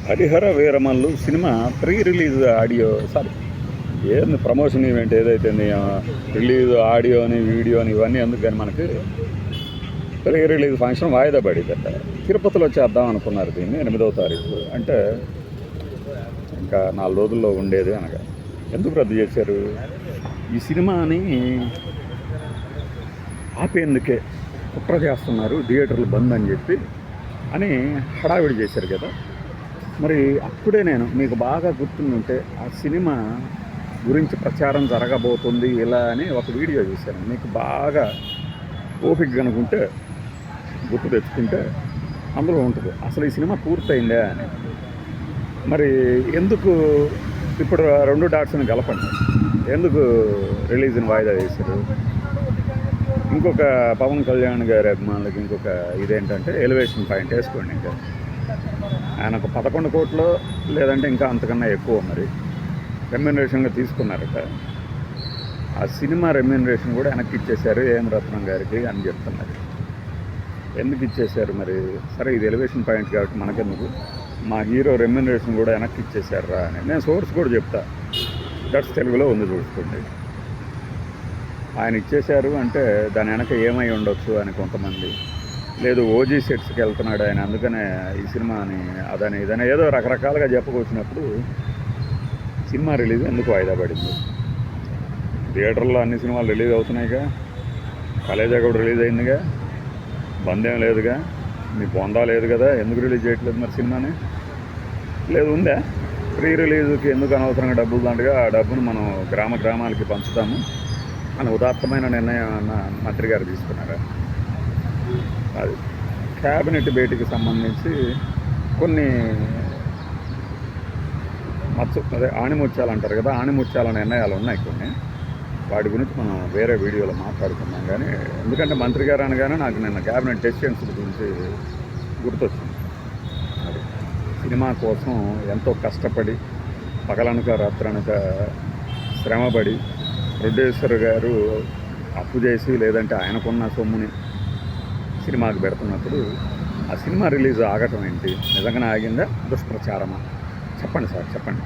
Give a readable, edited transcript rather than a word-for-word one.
Harihara Veeramallu cinema pre release audio sorry ఏంది promotion event ఏదైతే release ఆడియోని వీడియోని ఇవన్నీ ఎందుకు కానీ మనకి ప్రీ రిలీజ్ ఫంక్షన్ వాయిదా పడిందట. తిరుపతిలో చేద్దాం అనుకున్నారు దీన్ని 8వ తారీఖు, అంటే ఇంకా 4 రోజుల్లో ఉండేది అనగా ఎందుకు రద్దు చేశారు? ఈ సినిమాని ఆపేందుకే కుట్ర చేస్తున్నారు, థియేటర్లు బంద్ అని చెప్పి అని హడావిడి చేశారు కదా. మరి అప్పుడే నేను మీకు బాగా గుర్తుంటే ఆ సినిమా గురించి ప్రచారం జరగబోతుంది ఇలా అని ఒక వీడియో చూశాను. మీకు బాగా ఓపిక అనుకుంటే గుర్తు తెచ్చుకుంటే అందులో ఉంటుంది అసలు ఈ సినిమా పూర్తయిందా అని. మరి ఎందుకు ఇప్పుడు 2 డాట్స్ని కలపండి, ఎందుకు రిలీజ్ని వాయిదా వేశారు? ఇంకొక పవన్ కళ్యాణ్ గారి అభిమానులకి ఇంకొక ఇదేంటంటే ఎలివేషన్ పాయింట్ వేసుకోండి. ఇంకా ఆయనకు 11 కోట్లు లేదంటే ఇంకా అంతకన్నా ఎక్కువ మరి రెమ్యూనరేషన్గా తీసుకున్నారట. ఆ సినిమా రెమ్యూనరేషన్ కూడా వెనక్కి ఇచ్చేశారు ఏం రత్నం గారికి అని చెప్తున్నారు. ఎందుకు ఇచ్చేశారు మరి? సరే ఇది ఎలివేషన్ పాయింట్ కాబట్టి మనకెందుకు, మా హీరో రెమ్యూనరేషన్ కూడా వెనక్కి ఇచ్చేశారా అని నేను సోర్స్ కూడా చెప్తా. దట్స్ తెలుగులో ఉంది చూసుకోండి. ఆయన ఇచ్చేశారు అంటే దాని వెనక ఏమై ఉండొచ్చు అని కొంతమంది, లేదు ఓజీ సెట్స్కి వెళ్తున్నాడు ఆయన అందుకనే ఈ సినిమాని అదని ఇదని ఏదో రకరకాలుగా చెప్పుకొచ్చినప్పుడు సినిమా రిలీజ్ ఎందుకు వాయిదా పడింది? థియేటర్లో అన్ని సినిమాలు రిలీజ్ అవుతున్నాయిగా, కాలేజా కూడా రిలీజ్ అయిందిగా, బంద్ ఏం లేదుగా, మీ బొందా లేదు కదా, ఎందుకు రిలీజ్ చేయట్లేదు మరి సినిమాని? లేదు ఉందా? ప్రీ రిలీజ్కి ఎందుకు అనవసరంగా డబ్బులు దాంట్గా ఆ డబ్బును మనం గ్రామాలకి పంచుతాము అని ఉదాత్తమైన నిర్ణయం అన్న మంత్రి గారు తీసుకున్నారా? అది క్యాబినెట్ భేటీకి సంబంధించి కొన్ని ఆణిముత్యాలు అంటారు కదా, ఆణిముత్యాల నిర్ణయాలు ఉన్నాయి కొన్ని. వాటి గురించి మనం వేరే వీడియోలో మాట్లాడుకున్నాం. కానీ ఎందుకంటే మంత్రి గారు అనగానే నాకు నిన్న క్యాబినెట్ డెసిషన్స్ గురించి గుర్తొచ్చింది. అది సినిమా కోసం ఎంతో కష్టపడి పగలనక రాత్రనక శ్రమపడి ప్రొడ్యూసర్ గారు అప్పు చేసి లేదంటే ఆయనకున్న సొమ్ముని సినిమాకి పెడుతున్నప్పుడు ఆ సినిమా రిలీజ్ ఆగటం ఏంటి? నిజంగానే ఆగిందా? దుష్ప్రచారమా? చెప్పండి సార్, చెప్పండి.